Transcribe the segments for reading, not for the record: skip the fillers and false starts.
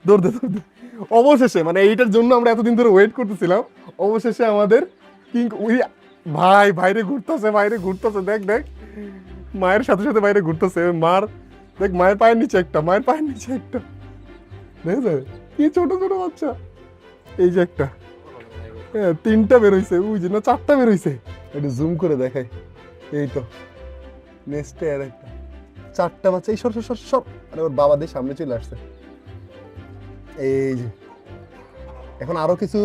দৌড় দে দৌড় দে। অবশেষে মানে এইটার জন্য আমরা এতদিন ধরে ওয়েট করতেছিলাম, অবশেষে আমাদের কিং ওই ভাই বাইরে ঘুরতেছে, বাইরে ঘুরতেছে, দেখ দেখ মায়ের সাথে সাথে বাইরে ঘুরতেছে। মার দেখ, মায়ের পায়ের নিচে একটা, মায়ের পায়ের নিচে একটা, দেখছে কি ছোট ছোট বাচ্চা। এই যে একটা, হ্যাঁ তিনটা বেরোইছে, ওই যে না চারটা বেরোইছে, একটু জুম করে দেখাই। এই তো নেক্সটে আর একটা, চারটা বাচ্চা। এই সর সর সর সর, আরে ওর বাবাদের সামনে চলে আসছে। এই যে এখন আরো কিছু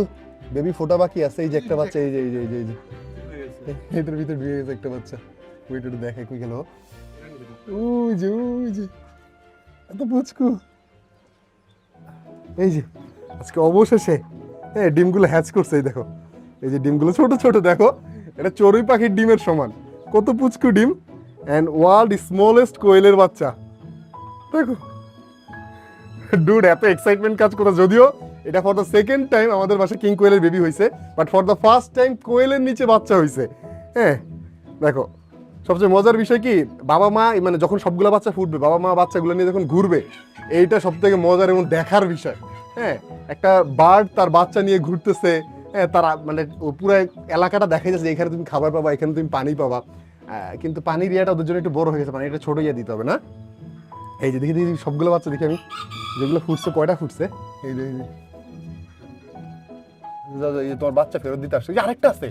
বেবি ফোটা বাকি আছে। এই যে একটা বাচ্চা, এই যে এই যে এই যে এই যে এটার ভিতরে ঢুকে গেছে একটা বাচ্চা। ওইটা একটু দেখাই কই গেল। ওই যে ওই যে এত পুচকু। এই যে আজকে অবশেষে হ্যাঁ ডিমগুলো হ্যাচ করছে। এই দেখো, এই যে ডিমগুলো ছোট ছোট, দেখো এটা চড়ুই পাখির ডিমের সমান, কত পুচকু ডিম। অ্যান্ড ওয়ার্ল্ড স্মলেস্ট কোয়েলের বাচ্চা, দেখো ডুড এত এক্সাইটমেন্ট কাজ করে। যদিও এটা ফর দ্য সেকেন্ড টাইম আমাদের বাসায় কিং কোয়েলের বেবি হয়েছে, but for the first time কোয়েলের নিচে বাচ্চা হয়েছে। হ্যাঁ দেখো, সবচেয়ে মজার বিষয় কি, বাবা মা মানে যখন সবগুলো বাচ্চা ফুটবে, বাবা মা বাচ্চাগুলো নিয়ে যখন ঘুরবে, এইটা সব থেকে মজার এবং দেখার বিষয়। হ্যাঁ একটা বার্ড তার বাচ্চা নিয়ে ঘুরতেছে, হ্যাঁ তারা মানে পুরো এলাকাটা দেখা যাচ্ছে, এখানে তুমি খাবার পাবা, এখানে তুমি পানি পাবা। কিন্তু পানির ইয়েটা ওদের জন্য একটু বড় হয়ে গেছে, পানিটা ছোট ইয়ে দিতে হবে না। এই যে দেখি দেখি সবগুলো বাচ্চা দেখি আমি, যেগুলো ফুটছে কয়টা ফুটছে। এই যে এই যে তোমার বাচ্চা ফেরত দিতে আসছে, আরেকটা আছে।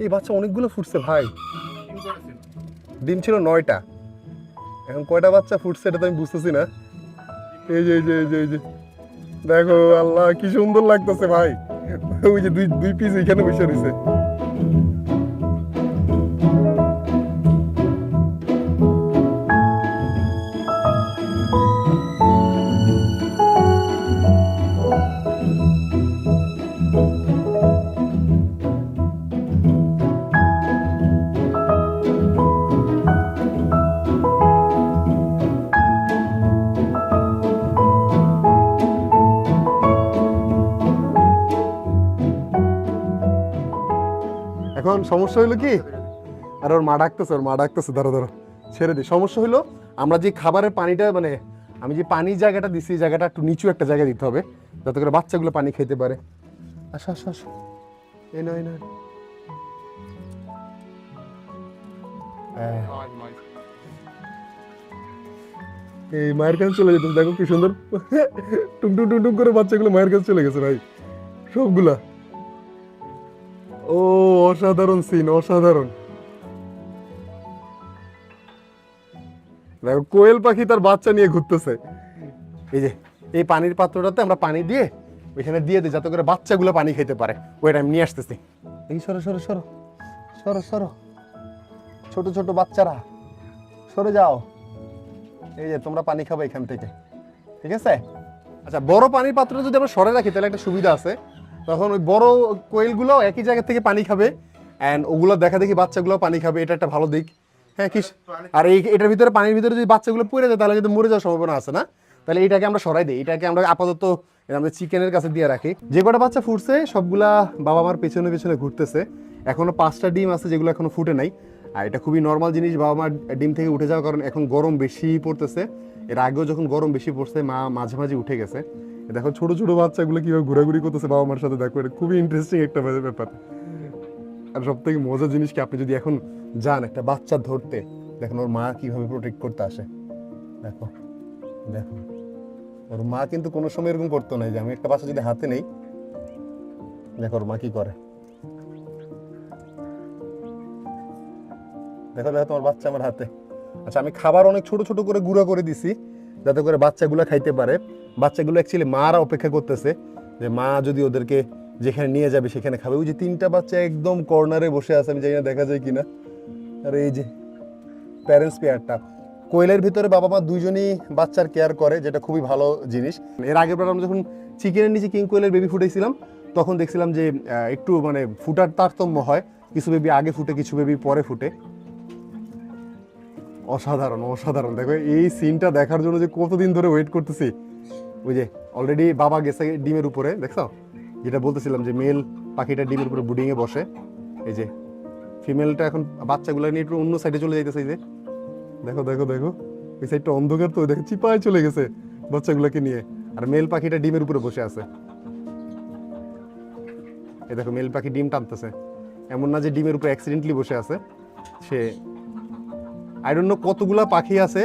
এই বাচ্চা অনেকগুলো ফুটছে ভাই, ডিম ছিল 9টা, এখন কয়টা বাচ্চা ফুটছে এটা তো আমি বুঝতেছি না। এই যে এই যে এই যে এই যে দেখো, আল্লাহ কি সুন্দর লাগতেছে ভাই। ওই যে দুই দুই পিস এখানে বসে রয়েছে। এখন সমস্যা হইলো কি, আর ওর মা ডাকতেছে, ওর মা ডাকতেছে, ধরো ধরো ছেড়ে দিই। সমস্যা হইলো আমরা যে খাবারের পানিটা মানে আমি যে পানির জায়গাটা দিছি, এই জায়গাটা একটু নিচু একটা জায়গায় দিতে হবে, যাতে করে বাচ্চাগুলো পানি খেতে পারে। আসো আসো আসো, এই নয় নয়, এই মায়ের কাছে চলে যেত, দেখো কি সুন্দর টুকটুক টুকটুক করে বাচ্চাগুলো মায়ের কাছে চলে গেছে ভাই সবগুলা। ও অসাধারণ সিন, অসাধারণ। দেখো কোয়েল পাখি তার বাচ্চা নিয়ে ঘুরতেছে। এই যে এই পানির পাত্রটাতে আমরা পানি দিয়ে ওইখানে দিয়ে দিই, যাতে করে বাচ্চাগুলো পানি খেতে পারে। ওইটা আমি নিয়ে আসতেছি। এই সরো সরো সরো সরো সরো, ছোট ছোট বাচ্চারা সরে যাও। এই যে তোমরা পানি খাবে এখান থেকে, ঠিক আছে? আচ্ছা, বড় পানির পাত্রটা যদি আমরা সরে রাখি তাহলে একটা সুবিধা আছে, তখন ওই বড় কোয়েলগুলো একই জায়গা থেকে পানি খাবে, অ্যান্ড ওগুলো দেখা দেখি বাচ্চাগুলো পানি খাবে, এটা একটা ভালো দিক। হ্যাঁ কি, আর এই এটার ভিতরে পানির ভিতরে যদি বাচ্চাগুলো পড়ে যায় তাহলে কিন্তু মরে যাওয়ার সম্ভাবনা আছে না। তাহলে এটাকে আমরা সরাই দিই, এটাকে আমরা আপাতত আমরা চিকেনের কাছে দিয়ে রাখি। যে কটা বাচ্চা ফুটছে সবগুলা বাবা মার পেছনে পেছনে ঘুরতেছে। এখনো 5টা ডিম আছে যেগুলো এখনো ফুটে নাই, আর এটা খুবই নর্মাল জিনিস বাবা মার ডিম থেকে উঠে যাওয়ার, কারণ এখন গরম বেশি পড়তেছে। এর আগেও যখন গরম বেশি পড়ছে মা মাঝে মাঝে উঠে গেছে। দেখো ছোট ছোট বাচ্চাগুলো কিভাবে ঘোরাঘুরি করতেছে বাবা মার সাথে, দেখো এটা খুবই ইন্টারেস্টিং একটা ব্যাপার। আর সব থেকে মজার জিনিস কি, আপনি যদি এখন যান একটা বাচ্চা ধরতে, দেখুন ওর মা কিভাবে প্রোটেক্ট করতে আসে। দেখো দেখো, ওর মা কিন্তু কোনো সময় এরকম করতো না। যে আমি একটা বাচ্চা যদি হাতে নেই, দেখো ওর মা কি করে। দেখো দেখো তোমার বাচ্চা আমার হাতে। আচ্ছা, আমি খাবার অনেক ছোট ছোট করে গুঁড়ো করে দিছি, যাতে করে বাচ্চাগুলো খাইতে পারে। বাচ্চাগুলো অ্যাকচুয়ালি মারা অপেক্ষা করতেছে যে মা যদি ওদেরকে যেখানে নিয়ে যাবে সেখানে খাবে। ওই যে 3টা বাচ্চা একদম কর্নারে বসে আছে, আমি জানি না দেখা যায় কিনা। আর এই যে প্যারেন্টস পেয়ারটা, কোয়েলের ভিতরে বাবা মা দুইজনই বাচ্চার কেয়ার করে, যেটা খুবই ভালো জিনিস। এর আগের বার আমরা যখন চিকেনের নিচে কিং কোয়েলের বেবি ফুটাইছিলাম, তখন দেখছিলাম যে একটু মানে ফুটার তারতম্য হয়, কিছু বেবি আগে ফুটে কিছু বেবি পরে ফুটে। অসাধারণ অসাধারণ, দেখো এই সিনটা দেখার জন্য যে কতদিন ধরে ওয়েট করতেছি। ওই যে অলরেডি বাবা গেছে ডিমের উপরে, দেখছো যেটা বলতেছিলাম যে মেল পাখিটা ডিমের উপরে ব্রুডিং এ বসে। এই যে ফিমেলটা এখন বাচ্চাগুলো নিয়ে একটু অন্য সাইডে চলে যাইতেছে। এই যে দেখো দেখো দেখো, এই সাইডটা অন্ধকার তো, দেখো চিপায় চলে গেছে, বাচ্চাগুলোকে নিয়ে। আর মেল পাখিটা ডিমের উপরে বসে আছে। এই দেখো মেল পাখি ডিম টানতেছে, এমন না যে ডিমের উপরে অ্যাক্সিডেন্টলি বসে আছে সে। আই ডোন্ট নো কতগুলা পাখি আছে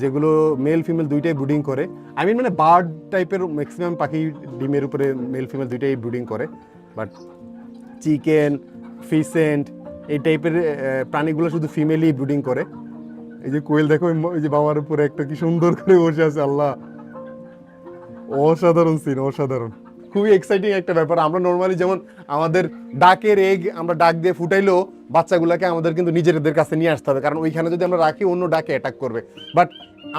যেগুলো মেল ফিমেল দুইটাই ব্রুডিং করে। আই মিন মানে বার্ড টাইপের ম্যাক্সিমাম পাখি ডিমের উপরে মেল ফিমেল দুইটাই ব্রুডিং করে, বাট চিকেন, ফিসেন্ট এই টাইপের প্রাণীগুলো শুধু ফিমেলই ব্রুডিং করে। এই যে কোয়েল দেখো, এই যে বাবার উপরে একটা কি সুন্দর করে বসে আছে, আল্লাহ অসাধারণ সিন, অসাধারণ, খুবই এক্সাইটিং একটা ব্যাপার। আমরা নর্মালি যেমন আমাদের ডাকের এগ আমরা ডাক দিয়ে ফুটাইলেও বাচ্চাগুলোকে আমাদের কিন্তু নিজেদের কাছে নিয়ে আসতে হবে, কারণ ওইখানে যদি আমরা রাখি অন্য ডাকে অ্যাটাক করবে। বাট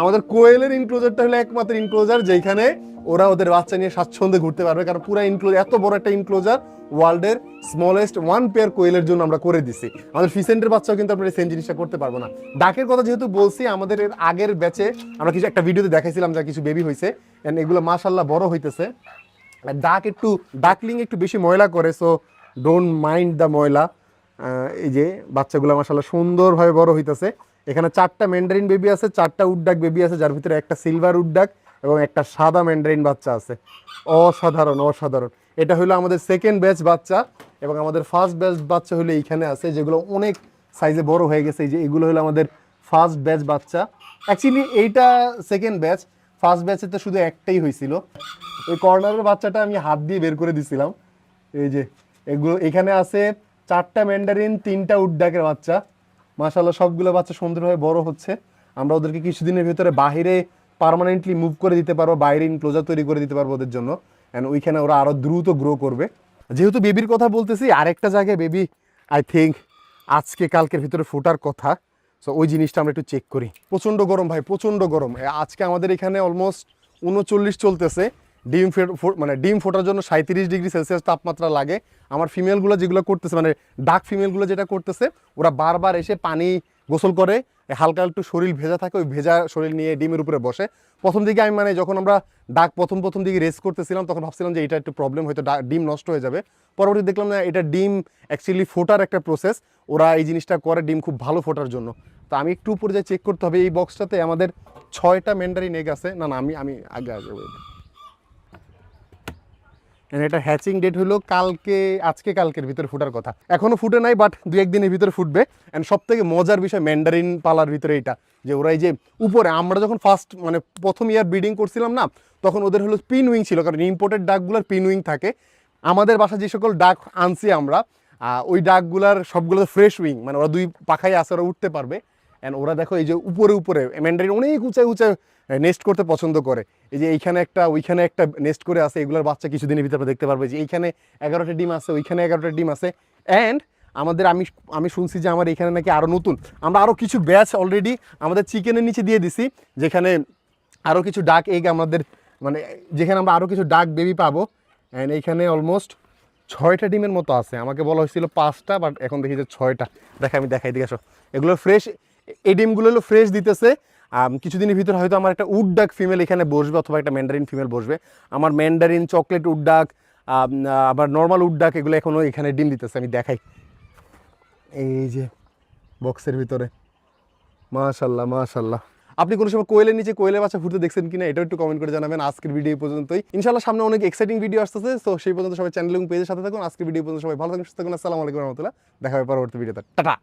আমাদের কোয়েলের ইনক্লোজারটা হলো একমাত্র ইনক্লোজার যেখানে ওরা ওদের বাচ্চা নিয়ে স্বাচ্ছন্দ্যে ঘুরতে পারবে, কারণ পুরো ইনক্লোজার, এত বড় একটা ইনক্লোজার ওয়ার্ল্ডের স্মলেস্ট ওয়ান পেয়ার কোয়েলের জন্য আমরা করে দিছি। আমাদের ফিসেন্টের বাচ্চাও কিন্তু আমরা সেম জিনিসটা করতে পারবো না। ডাকের কথা যেহেতু বলছি, আমাদের এর আগের ব্যাচে আমরা কিছু একটা ভিডিওতে দেখাইছিলাম যা কিছু বেবি হয়েছে, এন্ড এগুলো মাশাআল্লাহ বড় হইতেছে। ডাকলিং একটু বেশি ময়লা করে, সো ডোন্ট মাইন্ড দ্য ময়লা। এই যে বাচ্চাগুলো মাশাআল্লাহ সুন্দরভাবে বড় হইতেছে। এখানে 4টা ম্যান্ডারিন বেবি আছে, 4টা উডডাক বেবি আছে, যার ভিতরে একটা সিলভার উডডাক এবং একটা সাদা ম্যান্ডারিন বাচ্চা আছে। অসাধারণ, অসাধারণ। এটা হলো আমাদের সেকেন্ড ব্যাচ বাচ্চা, এবং আমাদের ফার্স্ট ব্যাচ বাচ্চা হলো এইখানে আছে, যেগুলো অনেক সাইজে বড় হয়ে গেছে। এই যে এগুলো হলো আমাদের ফার্স্ট ব্যাচ বাচ্চা। অ্যাকচুয়ালি এইটা সেকেন্ড ব্যাচ, ফার্স্ট ব্যাচে তো শুধু একটাই হয়েছিল। ওই কর্নারের বাচ্চাটা আমি হাত দিয়ে বের করে দিছিলাম। এই যে এগুলো এখানে আছে 4টা ম্যান্ডারিন, 3টা উডডাকের বাচ্চা। মাশাআল্লাহ সবগুলো বাচ্চা সুন্দরভাবে বড় হচ্ছে। আমরা ওদেরকে কিছুদিনের ভিতরে বাইরে পার্মানেন্টলি মুভ করে দিতে পারবো, বাইরে ইনক্লোজার তৈরি করে দিতে পারবো ওদের জন্য, অ্যান্ড ওইখানে ওরা আরও দ্রুত গ্রো করবে। যেহেতু বেবির কথা বলতেছি, আরেকটা জায়গায় বেবি আই থিঙ্ক আজকে কালকের ভিতরে ফোটার কথা, সো ওই জিনিসটা আমরা একটু চেক করি। প্রচণ্ড গরম ভাই, প্রচণ্ড গরম। আজকে আমাদের এখানে অলমোস্ট 39 চলতেছে। ডিম ফোটার জন্য 37 ডিগ্রি সেলসিয়াস তাপমাত্রা লাগে। আমার ফিমেলগুলো যেগুলো করতেছে, মানে ডাক ফিমেলগুলো যেটা করতেছে, ওরা বারবার এসে পানি গোসল করে, হালকা একটু শরীর ভেজা থাকে, ওই ভেজা শরীর নিয়ে ডিমের উপরে বসে। প্রথম দিকে আমি মানে যখন আমরা ডাক প্রথম দিকে রেস করতেছিলাম, তখন ভাবছিলাম যে এটা একটু প্রবলেম, হয়তো ডিম নষ্ট হয়ে যাবে। পরবর্তী দেখলাম না, এটা ডিম অ্যাকচুয়ালি ফোটার একটা প্রসেস, ওরা এই জিনিসটা করে ডিম খুব ভালো ফোটার জন্য। তো আমি একটু উপরে যাই, চেক করতে হবে। এই বক্সটাতে আমাদের 6টা ম্যান্ডারিন এগ আছে। না আমি আগে এটা হ্যাচিং ডেট হলো আজকে কালকের ভিতরে ফুটার কথা। এখনো ফুটে নাই, বাট 2-1 দিনের ভিতরে ফুটবে। অ্যান্ড সব থেকে মজার বিষয় ম্যান্ডারিন পালার ভিতরে এটা, যে ওরা এই যে উপরে, আমরা যখন প্রথম ইয়ার ব্রিডিং করছিলাম না, তখন ওদের হলো পিন উইং ছিল, কারণ ইম্পোর্টেড ডাকগুলোর পিন উইং থাকে। আমাদের বাসায় যে সকল ডাক আনছি আমরা, ওই ডাকগুলার সবগুলো ফ্রেশ উইং, মানে ওরা 2 পাখায় আছে, ওরা উঠতে পারবে। অ্যান্ড ওরা দেখো এই যে উপরে ম্যান্ডারিন অনেক উঁচায় নেস্ট করতে পছন্দ করে। এই যে এইখানে একটা, ওইখানে একটা নেস্ট করে আছে। এগুলোর বাচ্চা কিছুদিনের ভিতরে দেখতে পারবে, যে এইখানে 11টা ডিম আছে, ওইখানে 11টা ডিম আছে। অ্যান্ড আমি শুনছি যে আমার এখানে নাকি আরও নতুন, আমরা আরও কিছু ব্যাচ অলরেডি আমাদের চিকেনের নিচে দিয়ে দিছি, যেখানে আরও কিছু ডাক এগ আমাদের, মানে যেখানে আমরা আরও কিছু ডাক বেবি পাবো। অ্যান্ড এইখানে অলমোস্ট 6টা ডিমের মতো আছে। আমাকে বলা হয়েছিল 5টা, বাট এখন দেখি যে 6টা। আমি দেখাই দিকে আসো। এগুলো ফ্রেশ, এই ডিমগুলো হলো ফ্রেশ দিতেছে। কিছুদিনের ভিতরে হয়তো আমার একটা উডডাক ফিমেল এখানে বসবে, অথবা একটা ম্যান্ডারিন ফিমেল বসবে। আমার ম্যান্ডারিন, চকলেট উডডাক, আবার নর্মাল উডডাক, এগুলো এখনও এখানে ডিম দিতেছে। আমি দেখাই, এই যে বক্সের ভিতরে। মাশাআল্লাহ, মাশাআল্লাহ। আপনি কোনো সময় কোয়েলের নিচে কোয়েলের বাচ্চা ফুটতে দেখছেন কিনা, এটাও একটু কমেন্ট করে জানাবেন। আজকের ভিডিও পর্যন্তই। ইনশাআল্লাহ সামনে অনেক এক্সাইটিং ভিডিও আসতেছে, তো সেই পর্যন্ত সবাই চ্যানেল এবং পেজের সাথে থাকুন। আজকের ভিডিও পর্যন্ত সবাই ভালো থাকুন, সুস্থ থাকুন। আসসালামু আলাইকুম রহমতুল্লাহ। দেখা হবে পরবর্তী ভিডিওতে। টাটা।